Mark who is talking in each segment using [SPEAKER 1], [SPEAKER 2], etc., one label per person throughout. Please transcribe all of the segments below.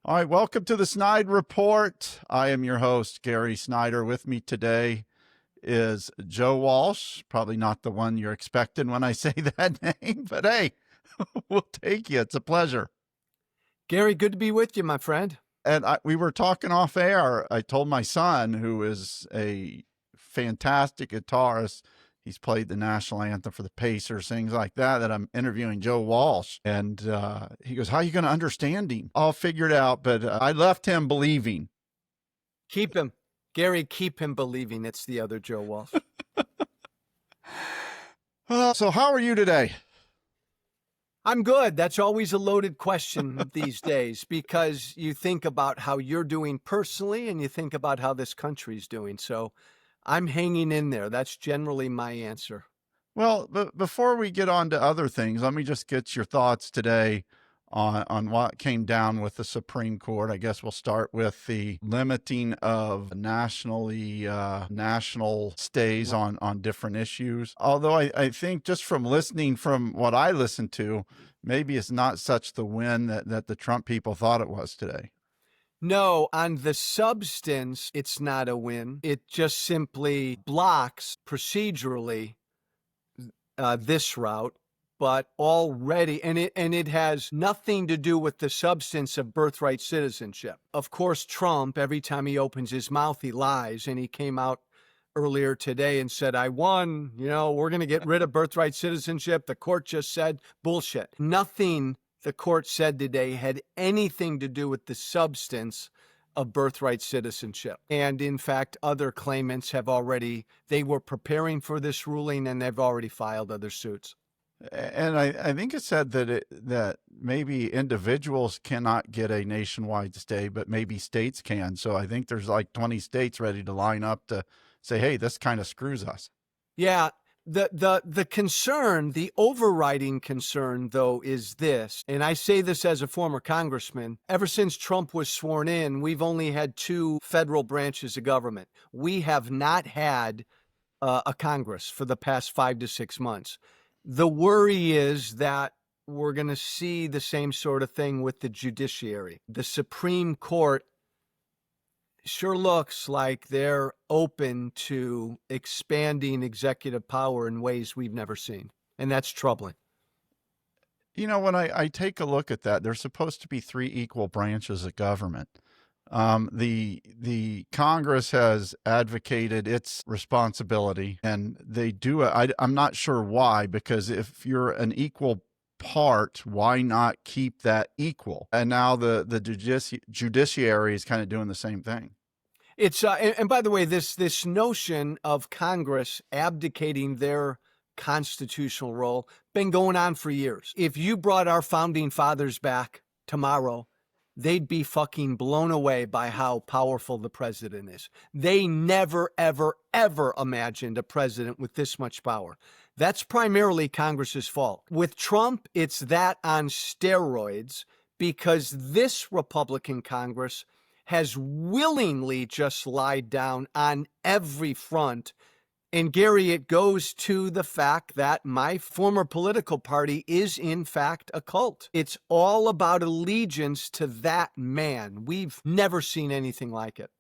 [SPEAKER 1] All right, welcome to the SnydeReport. I am your host, Gary Snyder. With me today is Joe Walsh. Probably not the one you're expecting when I say that name, but hey, we'll take you. It's a pleasure.
[SPEAKER 2] Gary, good to be with you, my friend.
[SPEAKER 1] And we were talking off air. I told my son, who is a fantastic guitarist, he's played the national anthem for the Pacers, things like that, that I'm interviewing Joe Walsh. And he goes, how are you going to understand him? I'll figure it out. But I left him believing.
[SPEAKER 2] Keep him. Gary, keep him believing it's the other Joe Walsh.
[SPEAKER 1] So how are you today?
[SPEAKER 2] I'm good. That's always a loaded question these days because you think about how you're doing personally and you think about how this country's doing. So I'm hanging in there. That's generally my answer.
[SPEAKER 1] Well, before we get on to other things, let me just get your thoughts today on what came down with the Supreme Court. I guess we'll start with the limiting of national stays on different issues. Although I think just from listening, from what I listened to, maybe it's not such the win that the Trump people thought it was today.
[SPEAKER 2] No, on the substance, it's not a win. It just simply blocks procedurally this route, but already, and it has nothing to do with the substance of birthright citizenship. Of course, Trump, every time he opens his mouth, he lies, and he came out earlier today and said, I won, we're going to get rid of birthright citizenship. The court just said bullshit. Nothing the court said today had anything to do with the substance of birthright citizenship. And in fact, other claimants they were preparing for this ruling and they've already filed other suits.
[SPEAKER 1] And I think it said that maybe individuals cannot get a nationwide stay, but maybe states can. So I think there's like 20 states ready to line up to say, hey, this kind of screws us.
[SPEAKER 2] Yeah. The concern, the overriding concern, though, is this, and I say this as a former congressman, ever since Trump was sworn in, we've only had two federal branches of government. We have not had a Congress for the past 5 to 6 months. The worry is that we're going to see the same sort of thing with the judiciary. The Supreme Court sure looks like they're open to expanding executive power in ways we've never seen. And that's troubling.
[SPEAKER 1] When I take a look at that, there's supposed to be 3 equal branches of government. The Congress has advocated its responsibility, and they do it. I'm not sure why, because if you're an equal part, why not keep that equal? And now the judiciary is kind of doing the same thing.
[SPEAKER 2] It's and by the way, this notion of Congress abdicating their constitutional role been going on for years. If you brought our founding fathers back tomorrow, they'd be fucking blown away by how powerful the president is. They never, ever, ever imagined a president with this much power. That's primarily Congress's fault. With Trump, it's that on steroids because this Republican Congress has willingly just lied down on every front. And Gary, it goes to the fact that my former political party is in fact a cult. It's all about allegiance to that man. We've never seen anything like it.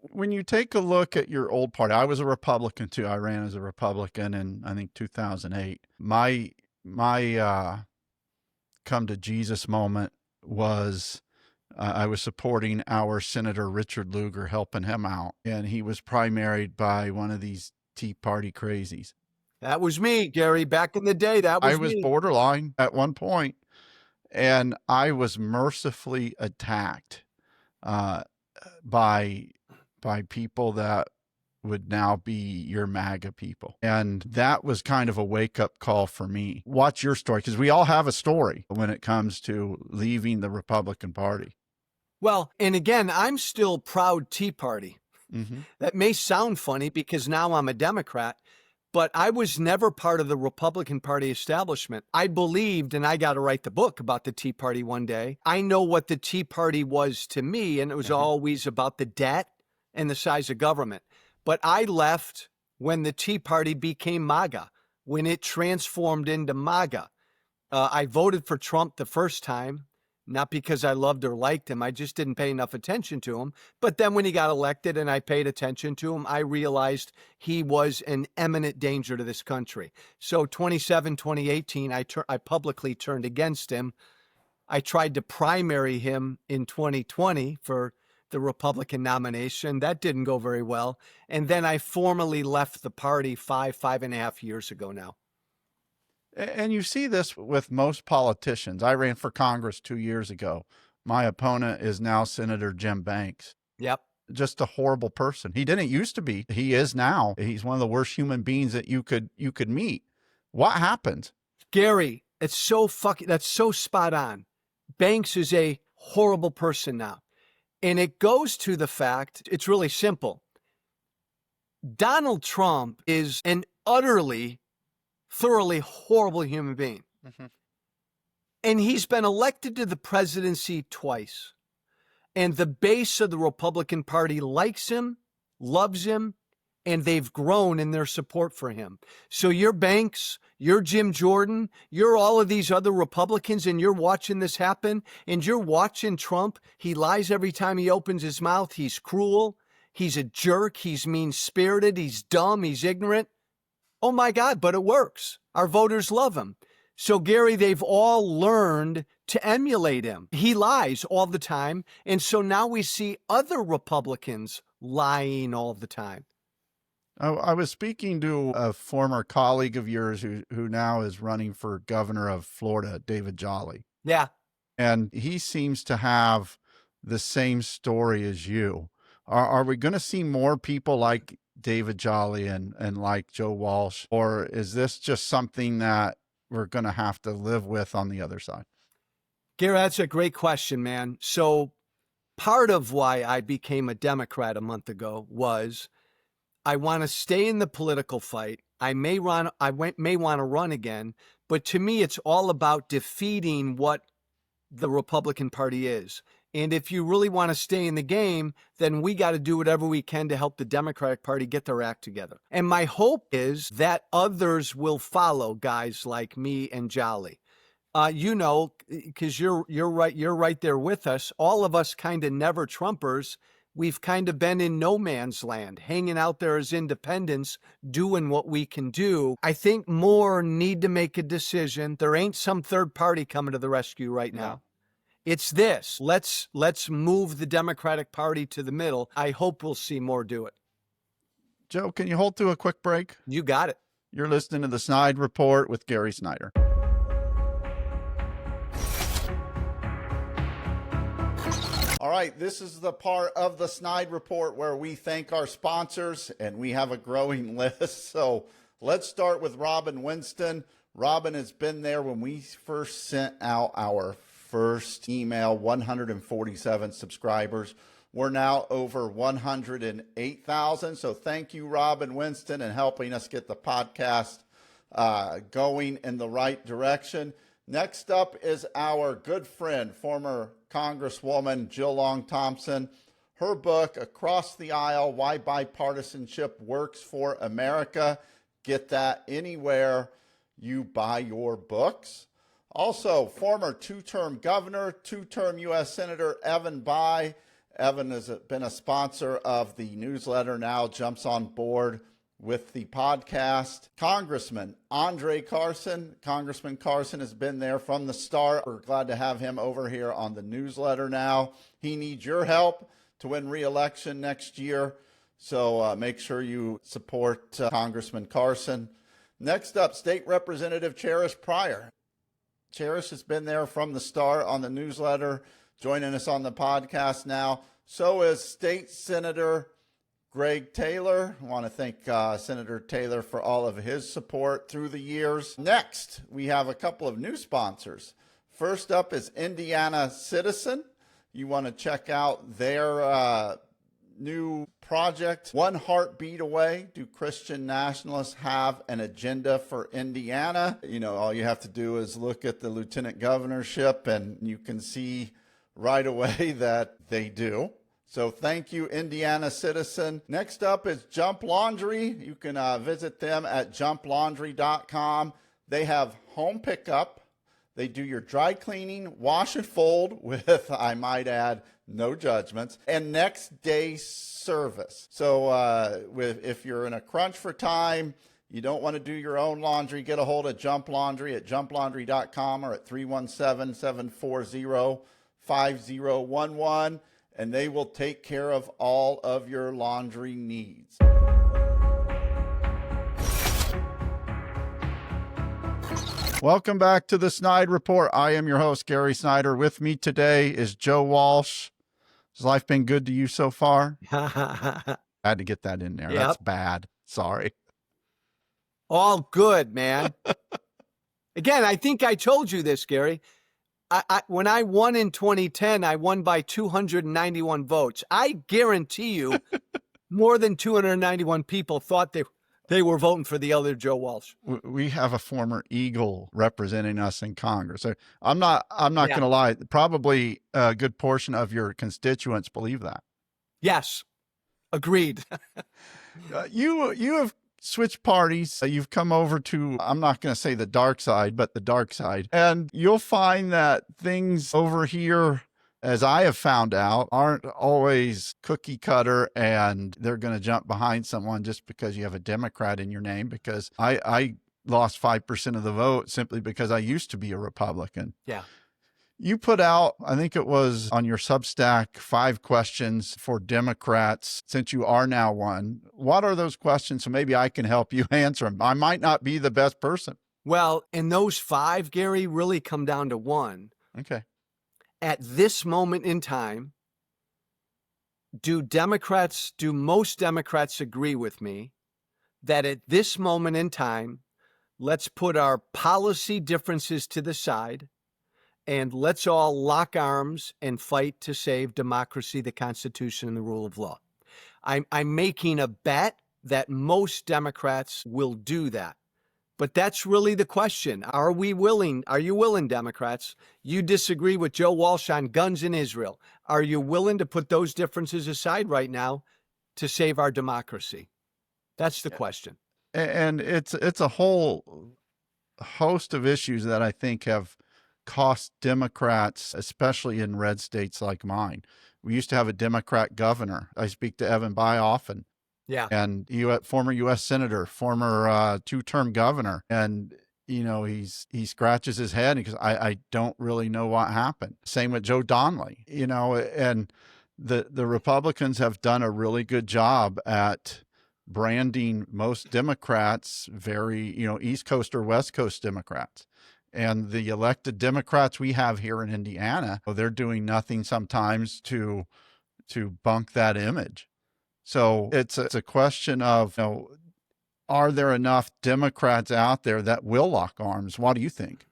[SPEAKER 1] When you take a look at your old party, I was a Republican too. I ran as a Republican in, I think, 2008. My come to Jesus moment was I was supporting our Senator Richard Lugar, helping him out. And he was primaried by one of these Tea Party crazies.
[SPEAKER 2] That was me, Gary. Back in the day, I
[SPEAKER 1] was borderline at one point, and I was mercifully attacked by people that would now be your MAGA people. And that was kind of a wake-up call for me. What's your story? Because we all have a story when it comes to leaving the Republican Party.
[SPEAKER 2] Well, and again, I'm still proud Tea Party. Mm-hmm. That may sound funny because now I'm a Democrat, but I was never part of the Republican Party establishment. I believed, and I got to write the book about the Tea Party one day. I know what the Tea Party was to me, and it was always about the debt and the size of government. But I left when the Tea Party became MAGA, when it transformed into MAGA. I voted for Trump the first time. not because I loved or liked him. I just didn't pay enough attention to him. But then when he got elected and I paid attention to him, I realized he was an imminent danger to this country. So 2018, I publicly turned against him. I tried to primary him in 2020 for the Republican nomination. That didn't go very well. And then I formally left the party 5.5 years ago now.
[SPEAKER 1] And you see this with most politicians. I ran for Congress 2 years ago. My opponent is now Senator Jim Banks.
[SPEAKER 2] Yep.
[SPEAKER 1] Just a horrible person. He didn't used to be. He is now. He's one of the worst human beings that you could meet. What happened?
[SPEAKER 2] Gary, that's so spot on. Banks is a horrible person now. And it goes to the fact, it's really simple. Donald Trump is an thoroughly horrible human being. Mm-hmm. And he's been elected to the presidency twice. And the base of the Republican Party likes him, loves him, and they've grown in their support for him. So you're Banks, you're Jim Jordan, you're all of these other Republicans, and you're watching this happen, and you're watching Trump. He lies every time he opens his mouth. He's cruel. He's a jerk. He's mean-spirited. He's dumb. He's ignorant. Oh, my God, but it works. Our voters love him. So, Gary, they've all learned to emulate him. He lies all the time, and so now we see other Republicans lying all the time.
[SPEAKER 1] I was speaking to a former colleague of yours who now is running for governor of Florida, David Jolly.
[SPEAKER 2] Yeah.
[SPEAKER 1] And he seems to have the same story as you. Are we going to see more people like David Jolly and like Joe Walsh? Or is this just something that we're going to have to live with on the other side?
[SPEAKER 2] Gary, that's a great question, man. So part of why I became a Democrat a month ago was I want to stay in the political fight. I may want to run again, but to me, it's all about defeating what the Republican Party is. And if you really want to stay in the game, then we got to do whatever we can to help the Democratic Party get their act together. And my hope is that others will follow guys like me and Jolly. Because you're right there with us. All of us kind of never Trumpers. We've kind of been in no man's land, hanging out there as independents, doing what we can do. I think more need to make a decision. There ain't some third party coming to the rescue right now.
[SPEAKER 1] No.
[SPEAKER 2] It's this. Let's move the Democratic Party to the middle. I hope we'll see more do it.
[SPEAKER 1] Joe, can you hold through a quick break?
[SPEAKER 2] You got it.
[SPEAKER 1] You're listening to the Snide Report with Gary Snyder. All right, this is the part of the Snide Report where we thank our sponsors, and we have a growing list. So let's start with Robin Winston. Robin has been there when we first sent out our first email, 147 subscribers. We're now over 108,000. So thank you, Robin Winston, and helping us get the podcast going in the right direction. Next up is our good friend, former Congresswoman Jill Long Thompson. Her book, Across the Aisle, Why Bipartisanship Works for America. Get that anywhere you buy your books. Also, former two-term governor, two-term U.S. Senator Evan Bayh. Evan has been a sponsor of the newsletter, now jumps on board with the podcast. Congressman Andre Carson. Congressman Carson has been there from the start. We're glad to have him over here on the newsletter now. He needs your help to win re-election next year. So make sure you support Congressman Carson. Next up, State Representative Cherish Pryor. Cherish has been there from the start on the newsletter, joining us on the podcast now. So is State Senator Greg Taylor. I want to thank Senator Taylor for all of his support through the years. Next, we have a couple of new sponsors. First up is Indiana Citizen. You want to check out their new project, One Heartbeat Away. Do Christian nationalists have an agenda for Indiana? You know, all you have to do is look at the lieutenant governorship and you can see right away that they do. So thank you, Indiana Citizen. Next up is Jump Laundry. You can visit them at jumplaundry.com. They have home pickup. They do your dry cleaning, wash and fold with, I might add, no judgments, and next day service. So if you're in a crunch for time, you don't want to do your own laundry, get a hold of Jump Laundry at jumplaundry.com or at 317-740-5011, and they will take care of all of your laundry needs. Welcome back to the SnydeReport. I am your host, Gary Snyder. With me today is Joe Walsh. Has life been good to you so far? I had to get that in there.
[SPEAKER 2] Yep.
[SPEAKER 1] That's bad. Sorry.
[SPEAKER 2] All good, man. Again, I think I told you this, Gary. When I won in 2010, I won by 291 votes. I guarantee you more than 291 people thought they were voting for the other Joe Walsh.
[SPEAKER 1] We have a former Eagle representing us in Congress. So I'm not going to lie. Probably a good portion of your constituents believe that.
[SPEAKER 2] Yes. Agreed.
[SPEAKER 1] You have switched parties. You've come over to, I'm not going to say the dark side, but the dark side. And you'll find that things over here, as I have found out, aren't always cookie cutter and they're going to jump behind someone just because you have a Democrat in your name. Because I lost 5% of the vote simply because I used to be a Republican.
[SPEAKER 2] Yeah.
[SPEAKER 1] You put out, I think it was on your Substack, 5 questions for Democrats, since you are now one. What are those questions? So maybe I can help you answer them. I might not be the best person.
[SPEAKER 2] Well, and those 5, Gary, really come down to one.
[SPEAKER 1] Okay.
[SPEAKER 2] At this moment in time, do most Democrats agree with me that at this moment in time, let's put our policy differences to the side and let's all lock arms and fight to save democracy, the Constitution, and the rule of law? I'm making a bet that most Democrats will do that. But that's really the question. Are you willing, Democrats? You disagree with Joe Walsh on guns in Israel. Are you willing to put those differences aside right now to save our democracy? That's the question.
[SPEAKER 1] And it's a whole host of issues that I think have cost Democrats, especially in red states like mine. We used to have a Democrat governor. I speak to Evan Bayh often.
[SPEAKER 2] Yeah.
[SPEAKER 1] And former U.S. Senator, former 2-term governor. And, he scratches his head because I don't really know what happened. Same with Joe Donnelly, and the Republicans have done a really good job at branding most Democrats very, East Coast or West Coast Democrats. And the elected Democrats we have here in Indiana, they're doing nothing sometimes to bunk that image. So it's a question of, are there enough Democrats out there that will lock arms? What do you think?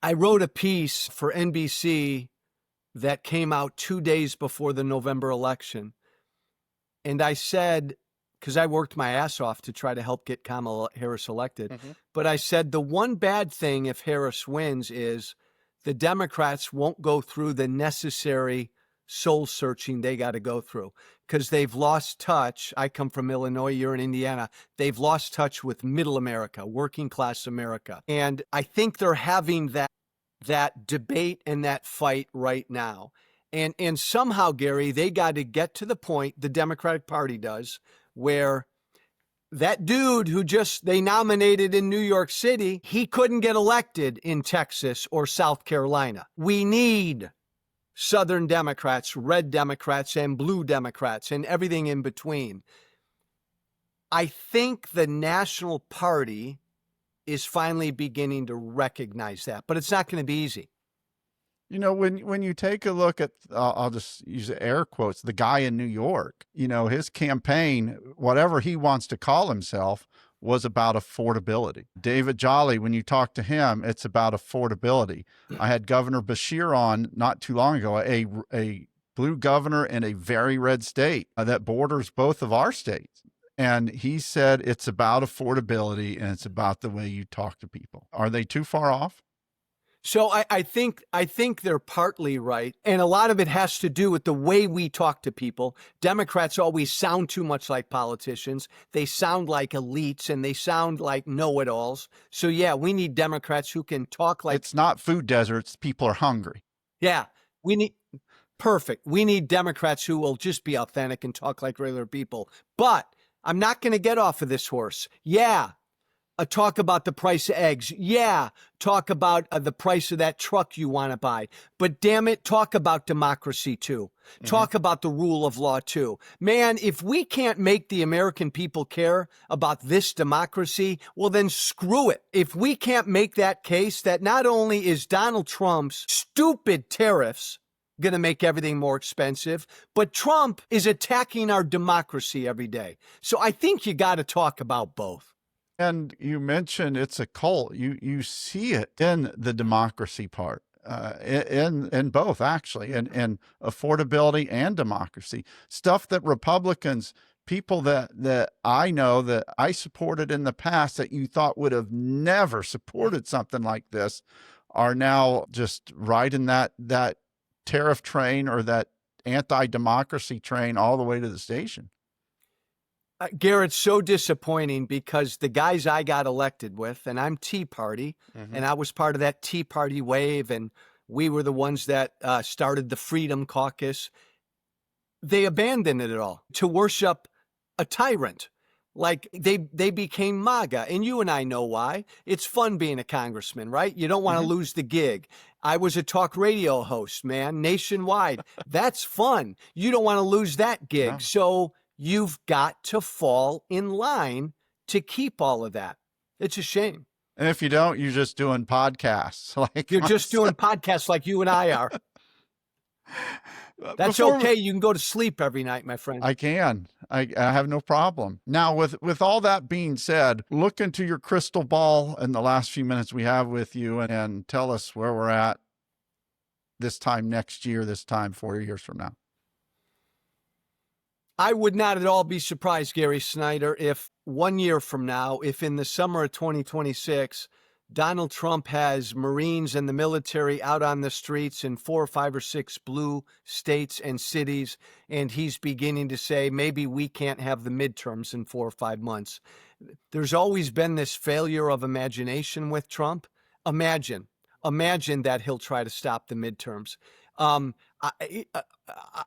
[SPEAKER 2] I wrote a piece for NBC that came out 2 days before the November election. And I said, because I worked my ass off to try to help get Kamala Harris elected, but I said the one bad thing if Harris wins is the Democrats won't go through the necessary soul searching they got to go through because they've lost touch. I come from Illinois, you're in Indiana. They've lost touch with middle America, working class America. And I think they're having that debate and that fight right now. And somehow, Gary, they got to get to the point, the Democratic Party does, where that dude who they nominated in New York City, he couldn't get elected in Texas or South Carolina. We need Southern Democrats, red Democrats, and blue Democrats, and everything in between. I think the National Party is finally beginning to recognize that, but it's not going to be easy.
[SPEAKER 1] When you take a look at, I'll just use air quotes, the guy in New York, his campaign, whatever he wants to call himself, was about affordability. David Jolly, when you talk to him, it's about affordability. I had Governor Beshear on not too long ago, a blue governor in a very red state that borders both of our states. And he said it's about affordability and it's about the way you talk to people. Are they too far off?
[SPEAKER 2] So I think they're partly right. And a lot of it has to do with the way we talk to people. Democrats always sound too much like politicians. They sound like elites and they sound like know-it-alls. So yeah, we need Democrats who can talk like,
[SPEAKER 1] It's not food deserts. People are hungry.
[SPEAKER 2] yeah, we need, perfect. We need Democrats who will just be authentic and talk like regular people. But I'm not going to get off of this horse. Yeah. Talk about the price of eggs. Yeah. Talk about the price of that truck you want to buy. But damn it, talk about democracy too. Talk about the rule of law too. Man, if we can't make the American people care about this democracy, well then screw it. If we can't make that case that not only is Donald Trump's stupid tariffs going to make everything more expensive, but Trump is attacking our democracy every day. So I think you got to talk about both.
[SPEAKER 1] And you mentioned it's a cult. You see it in the democracy part, in both actually, and affordability and democracy. Stuff that Republicans, people that I know that I supported in the past that you thought would have never supported something like this, are now just riding that tariff train or that anti-democracy train all the way to the station.
[SPEAKER 2] Garrett, so disappointing because the guys I got elected with, and I'm Tea Party, and I was part of that Tea Party wave, and we were the ones that started the Freedom Caucus. They abandoned it all to worship a tyrant. Like they became MAGA, and you and I know why. It's fun being a congressman, right? You don't want to lose the gig. I was a talk radio host, man, nationwide. That's fun. You don't want to lose that gig.
[SPEAKER 1] No.
[SPEAKER 2] So you've got to fall in line to keep all of that. It's a shame.
[SPEAKER 1] And if you don't, you're just doing podcasts. Like
[SPEAKER 2] You're just doing podcasts like you and I are. That's okay. You can go to sleep every night, my friend.
[SPEAKER 1] I can. I have no problem. Now, with all that being said, look into your crystal ball in the last few minutes we have with you and tell us where we're at this time next year, this time 4 years from now.
[SPEAKER 2] I would not at all be surprised, Gary Snyder, if 1 year from now, if in the summer of 2026, Donald Trump has Marines and the military out on the streets in 4 or 5 or 6 blue states and cities, and he's beginning to say, maybe we can't have the midterms in 4 or 5 months. There's always been this failure of imagination with Trump. Imagine that he'll try to stop the midterms.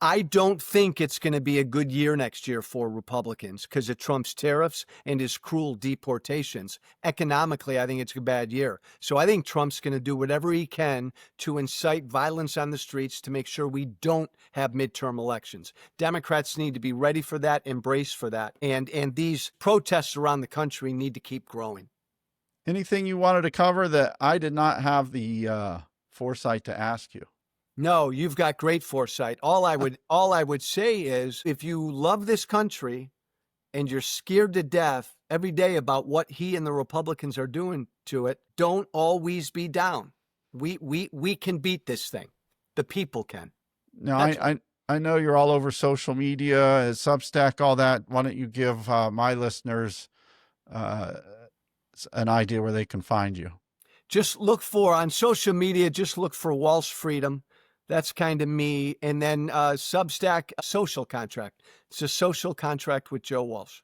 [SPEAKER 2] I don't think it's going to be a good year next year for Republicans because of Trump's tariffs and his cruel deportations. Economically, I think it's a bad year. So I think Trump's going to do whatever he can to incite violence on the streets to make sure we don't have midterm elections. Democrats need to be ready for that, embrace for that. And these protests around the country need to keep growing.
[SPEAKER 1] Anything you wanted to cover that I did not have the foresight to ask you?
[SPEAKER 2] No, you've got great foresight. All I would say is if you love this country and you're scared to death every day about what he and the Republicans are doing to it, don't always be down. We can beat this thing. The people can.
[SPEAKER 1] Now, I know you're all over social media, Substack, all that. Why don't you give my listeners an idea where they can find you?
[SPEAKER 2] Just look for, on social media, just look for Walsh Freedom. That's kind of me. And then Substack, Social Contract. It's a social contract with Joe Walsh.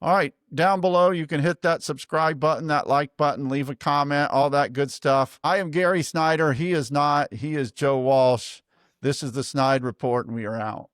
[SPEAKER 1] All right. Down below, you can hit that subscribe button, that like button, leave a comment, all that good stuff. I am Gary Snyder. He is not. He is Joe Walsh. This is the Snide Report, and we are out.